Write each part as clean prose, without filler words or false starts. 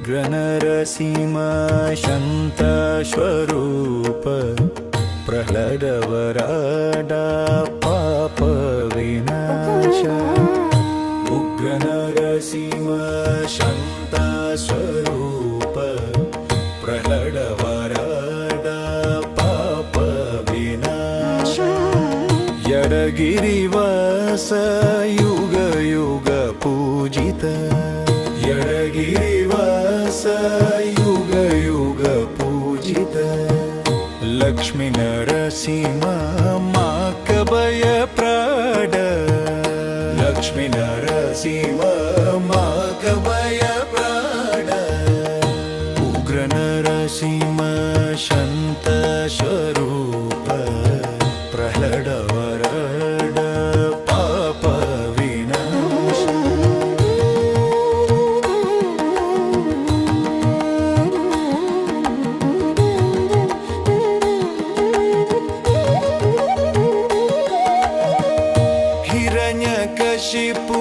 उग्रनरसिंह शान्तस्वरूप प्रह्लादवरदा पापविनाश उग्रनरसिंह शान्तस्वरूप प्रह्लादवरदा पापविनाश यडगिरिवास युग युग पूजित यडगिरिवास युग युग ಲಕ್ಷ್ಮೀ ನರಸಿಂಹ ಮಾಕಬಯ ಪ್ರಾಡ ಲಕ್ಷ್ಮೀ ನರಸಿಂಹ ಮಾಕಬಯ ಪ್ರಾಡ ಉಗ್ರ ನರಸಿಂಹ ಶಾಂತ ಸ್ವರೂಪ ಪ್ರಹ್ಲಾದ ವರಡ ಪಾಪ ವಿನಾಶ हिरण्यकशिपु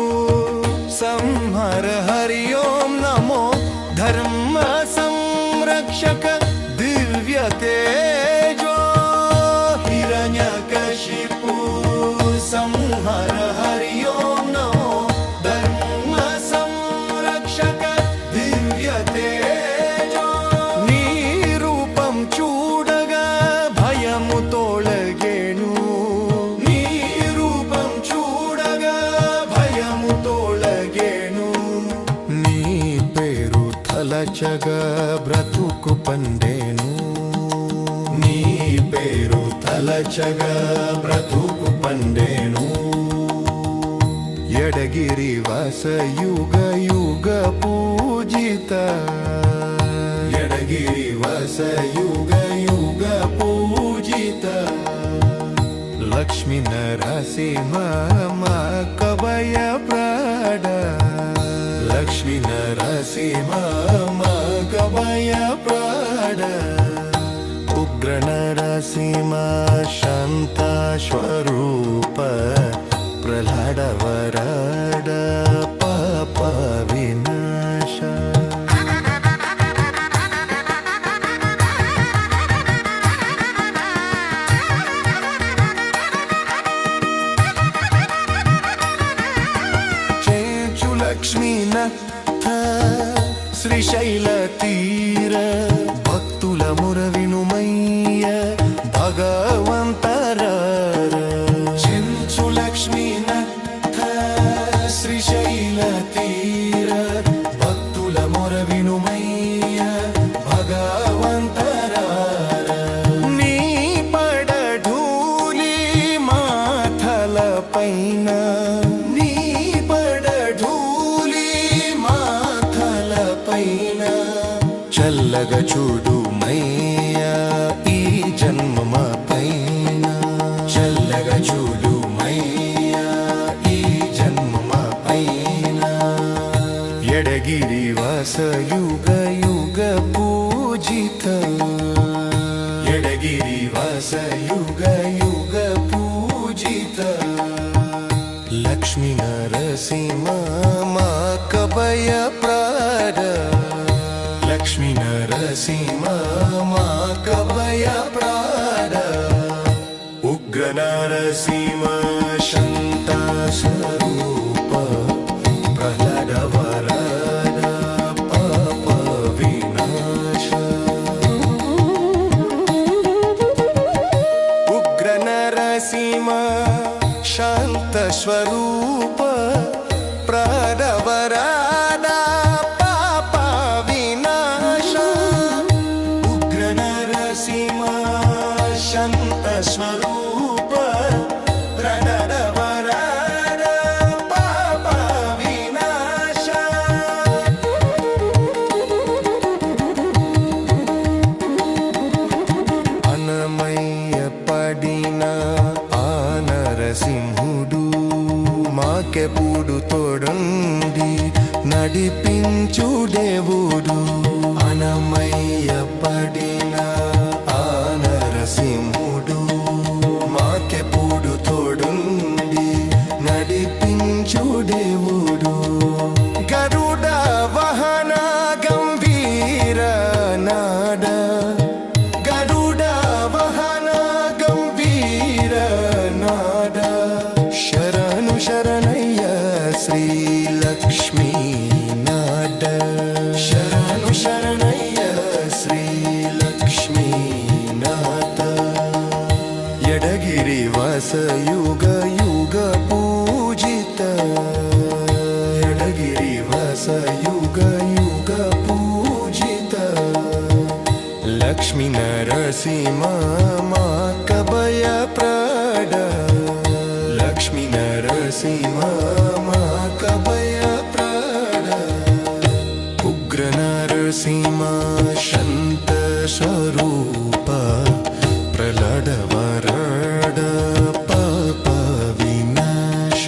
संहर हरि ओम नमो धर्म संरक्षक दिव्य तेजो हिरण्यकशिपु संहर हरि ओम नमो धर्म संरक्षक दिव्य तेजो नी रूपं चूडगा भयमु तोळगेनु नी रूपं चूडगा भयमु तोळगेनु नी पेरु तलचग ब्रतुकु पंडेनु नी पेरु तलचग ब्रतुकु पंडेनु यडगिरि वास युग युग पूजित यडगिरि वास युग युग पूजित लक्ष्मी नरसिंह माकबय प्राड लक्ष्मी नरसिंह माकबय प्राड उग्र नरसिंह शांत स्वरूप प्रह्लाद वरद पाप विनाश चेचु लक्ष्मीनाथ శ్రీశైల తీర భక్తుల మురవినుమయ్య భగవంతర చెంచు లక్ష్మీనాథ శ్రీశైల తీర భక్తుల మురవినుమయ్య భగవంతర నీ పడఢూలి మాథల పైన నీ పడఢూలి మాథల పైన చల్లగ చూడు మయ్యా ఈ జన్మ పైన చల్లగ చూడు మయ్యా ఈ జన్మ పైన ఎడగిరి వాస యుగ యుగ పూజిత ఎడగిరి వాస యుగ యుగ పూజిత లక్ష్మీ నరసింహ మాకబయ ప్రాడ लक्ष्मी नरसिंह माकबय प्राड उग्र नरसिंह शांत स्वरूप प्रह्लाद वरद पाप विनाश उग्र नरसिंह शांत स्वरूप प्रह्लाद वरद शांत स्वरूप प्रह्लाद वरद पाप विनाश అనమయ్య పడిన ఆ నరసింహుడు మాకెప్పుడు తోడుండి నడిపించు దేవుడు అనమయ్య పడిన ఆ నరసింహుడు మాకెప్పుడు తోడుండి నడిపించు దేవుడు గరుడ వాహన గంభీర నాడ గరుడ వాహన గంభీర నాడ శరణు శరణయ్య శ్రీ లక్ష్మీ నాడ శరణు శరణయ్య శ్రీ లక్ష్మీ నాథ ఎడగిరి వాಸ ಯುಗ ಯುಗ ಪೂಜಿತ ಎಡಗಿರಿ ವಾಸ ಯುಗ ಯುಗ ಪೂಜಿತ ಲಕ್ಷ್ಮೀ లక్ష్మీ నరసింహ మా కభయ ప్రాడ లక్ష్మీ నరసింహ మా కభయ ప్రాడ ఉగ్ర నరసింహ శాంత స్వరూప ప్రళడ వరడ పాప వినాశ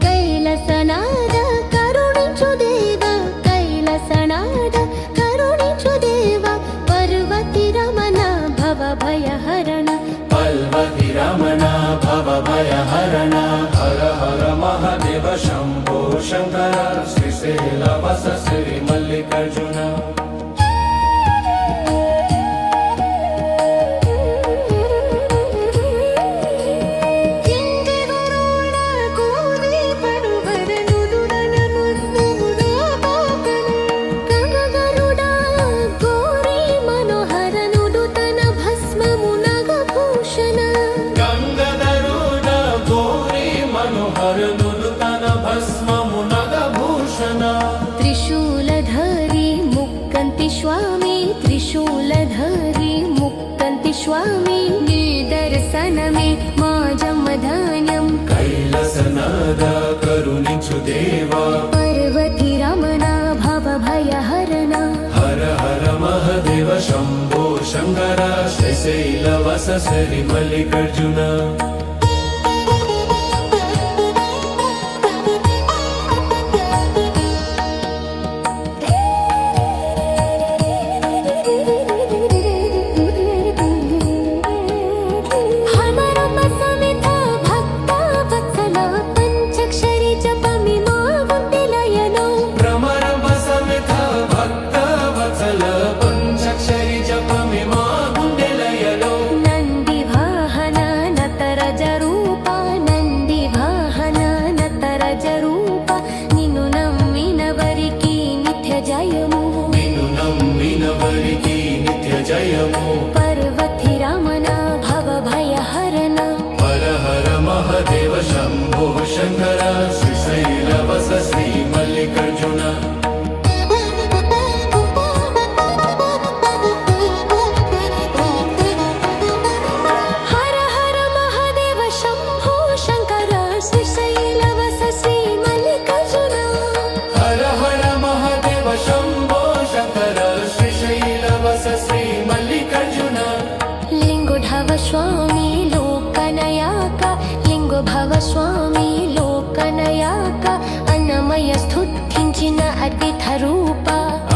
కైలసనాద కరుణించు దేవ కైలసనాద కరుణించు దేవ పర్వతి రమణ భవ భయహరణ పర్వతి రమణ భవ భయహరణ హర హర మహాదేవ శంభో శంకర శ్రీశైల వస శ్రీ మల్లికార్జున త్రిశూలధారి ముక్కంతి స్వామి త్రిశూలధారి ముక్కంతి స్వామి నీ దర్శనమే మా జన్మధాన్యం కైలసనాద కరుణించు దేవా పర్వతి రమణ భవ భయహరణ హర హర మహాదేవ శంభో శంకర శ్రీశైల వస శ్రీ మల్లికార్జున పర్వతి రమణ భవ భయహరణ హర హర మహాదేవ శంభో శంకర శ్రీశైల వస శ్రీ మల్లికార్జున హర హర మహాదేవ శంభో శంకర శ్రీశైల వస శ్రీ మల్లికార్జున హర హర మహాదేవ శంభో శంకర శ్రీశైల వస శ్రీ మల్లికార్జున లింగోద్భవ స్వామి లోకనయాక లింగోద్భవ స్వామి లోకనయాక అన్నమయ స్తుతించిన అద్విత రూప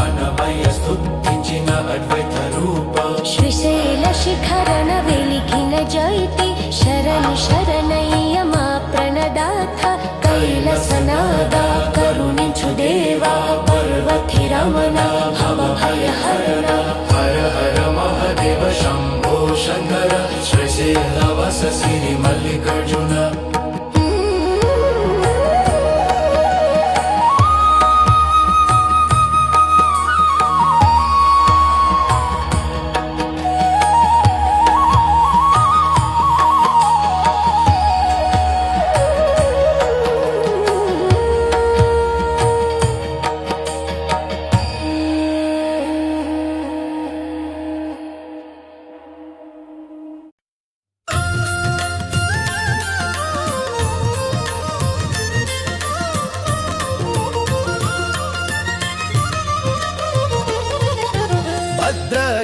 అన్నమయ స్తుతించిన అద్వైత రూప శ్రీశైల శిఖరణ వెలిగిన జైతి శరణి శరణయ్య మా ప్రణదాత కైలసనాద కరుణించు దేవా పర్వతి రమణ భవ భయహరణ హర హర మహాదేవ శంభో శంకర శ్రీశైల వస శ్రీ మల్లికార్జున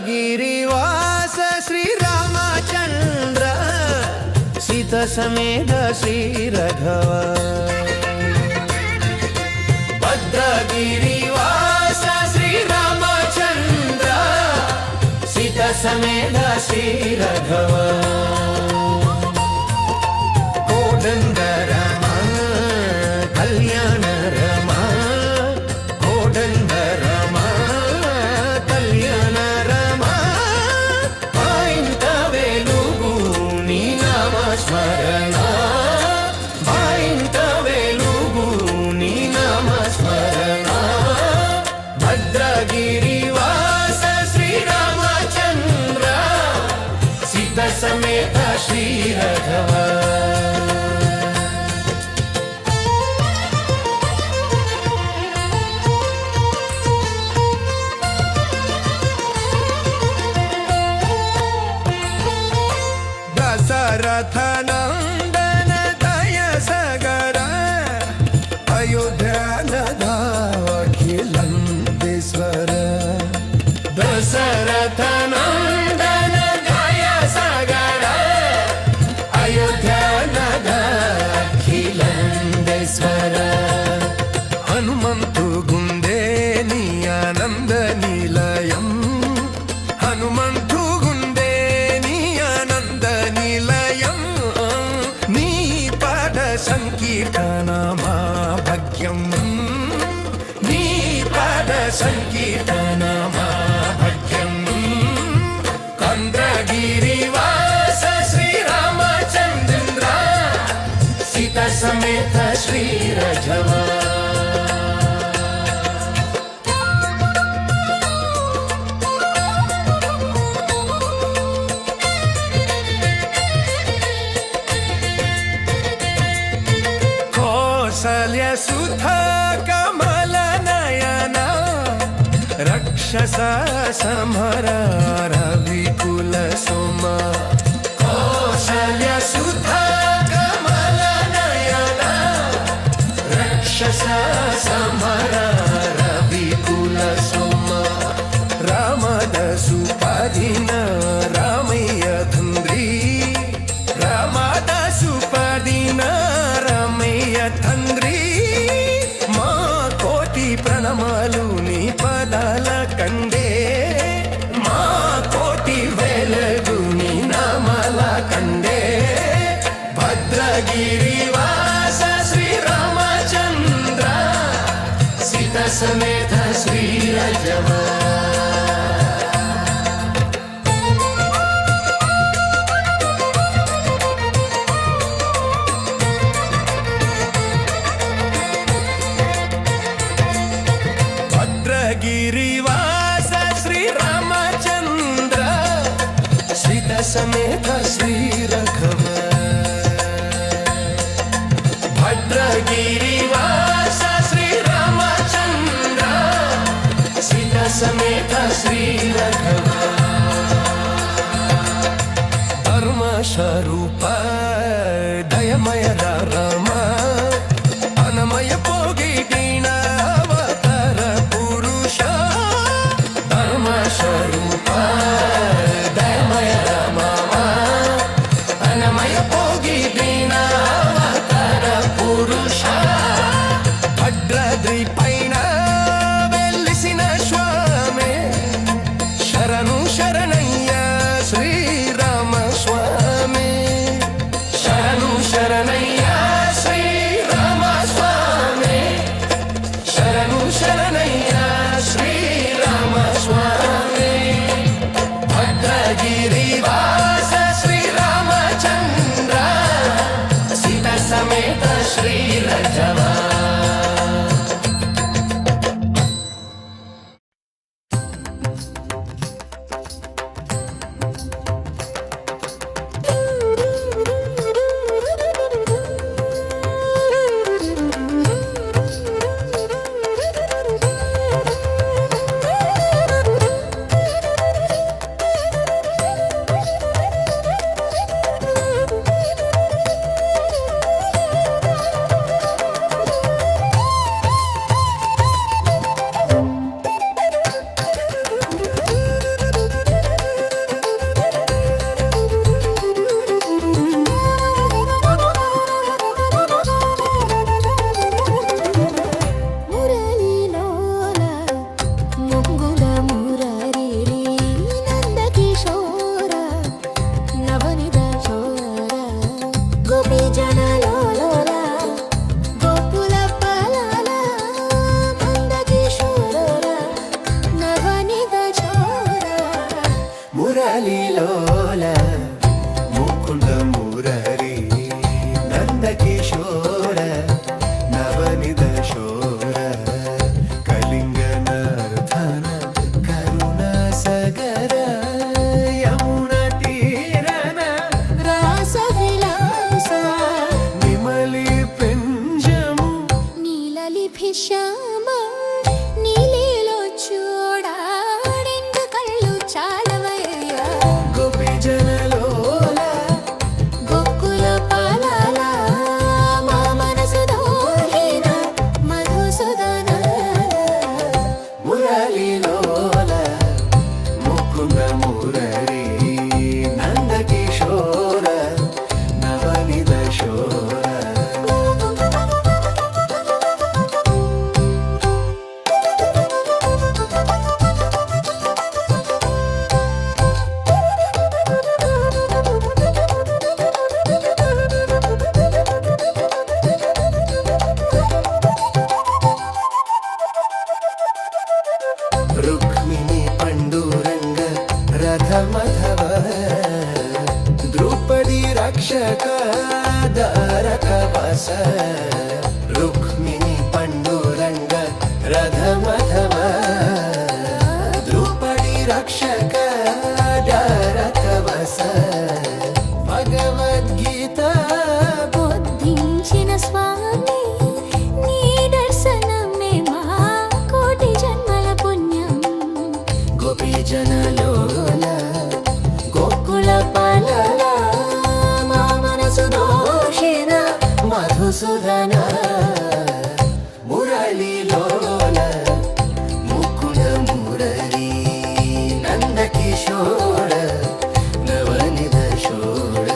भद्रगिरिवास श्रीरामचन्द्र सीतसमेत श्रीरघव भद्रगिरिवास श्रीरामचन्द्र सीतसमेत श्रीरघव कोदण्डरामा कल्याणरामा कोदण्डरामा कल्याणरामा आयिंत वेलुगु नी नाम स्मरण आयिंत वेलुगु नी नाम स्मरण भद्रगिरिवास श्रीरामचन्द्र सीतसमेत श्रीरघव दशरथनन्दन दय सगर अयोध्यानदाखिलन्देश्वर दशरथनन्दन दय सगर अयोध्यानदाखिलन्देश्वर हनुमन्तु गुंडे नी आनंद निलयं हनुमन्तु गुंडे नी आनंद निलयं नी पाद संकीर्तनमा भाग्यं नी पाद संकीर्तनमा भाग्यं चन्द्रगिरिवास श्रीरामचन्द्र सीतसमेत श्रीरघव कौसल्यसुधा कमलनयना रक्षसा संहरा रविकुल सोमा कौसल्यसुधा कमलनयना रक्षसा संहरा रविकुल सोमा रामदसुपदिन रामय्य धुन्द्री रामदसुपदिन रामय्य धुन्द्री मा कोटि प्रणमालु नी पदाल कंडे मा कोटि वेलगु नी नामल कंडे भद्रगिरिवास श्रीरामचन्द्र सीतसमेत श्रीरघव भद्रगिरिवास श्रीरामचन्द्र सीतसमेत श्रीरघव भद्रगिरिवास श्रीरामचन्द्र सीतसमेत श्रीरघव धर्मस्वरूप दयमय राम अनमय भोगी दीन अवतार पुरुष धर्मस्वरूप दयमय राम अनमय भोगी दीन अवतार पुरुष भद्राद्रि पैन वेल्लिसिन स्वामी शरणु शरणय्य श्रीराम स्वामी शरणु शरणय्य श्रीराम स्वामी शरणु शरणय्य श्रीराम स्वामी भद्रगिरिवास श्रीरामचन्द्र सीतसमेत श्रीरघव మురళిలోల ముకుంద మురళి నందకిశోర నవనిద శోర కళింగ నర్ధన కరుణ సగర యమున తీరన రాస విలాస విమలి పింజము నీలలిభి శ్యామ నీలిలో చూడాడెందు కళ్ళు చాలవయ్యా గోపి జనలోల గోకుల పాలాల మా మనసు దోహిన మధుసూదన మురళిలోల ముకుంద మురళి నందకిశోర నవనిద శోర రుక్మిణి పండురంగ రథ మధవ ద్రౌపది రక్షక దారక వస రుక్మిణి పండురంగ రథ మధవ ద్రౌపది రక్షక దారక వస భగవద్గీత బోధించిన స్వామి నీ దర్శనమే మా కోటి జన్మల పుణ్యం గోపీ జనలోల గోకుల పాలల మా మనసు దోషిన మధుసూదన మురళిలోల ముకుంద మురళి నందకిశోర నవనిద శోర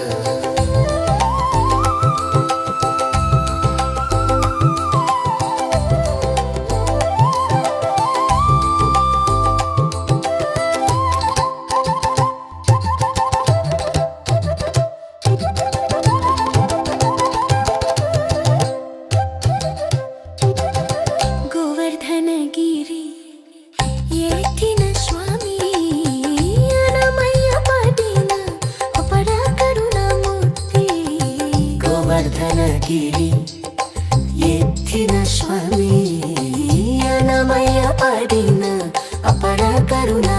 గోవర్ధనగిరి ఏటిన స్వామి అనమయ్య పడిన అపర కరుణమూర్తి గోవర్ధనగిరి ఎత్తిన స్వామి అనమయ పడిన అపర కరుణ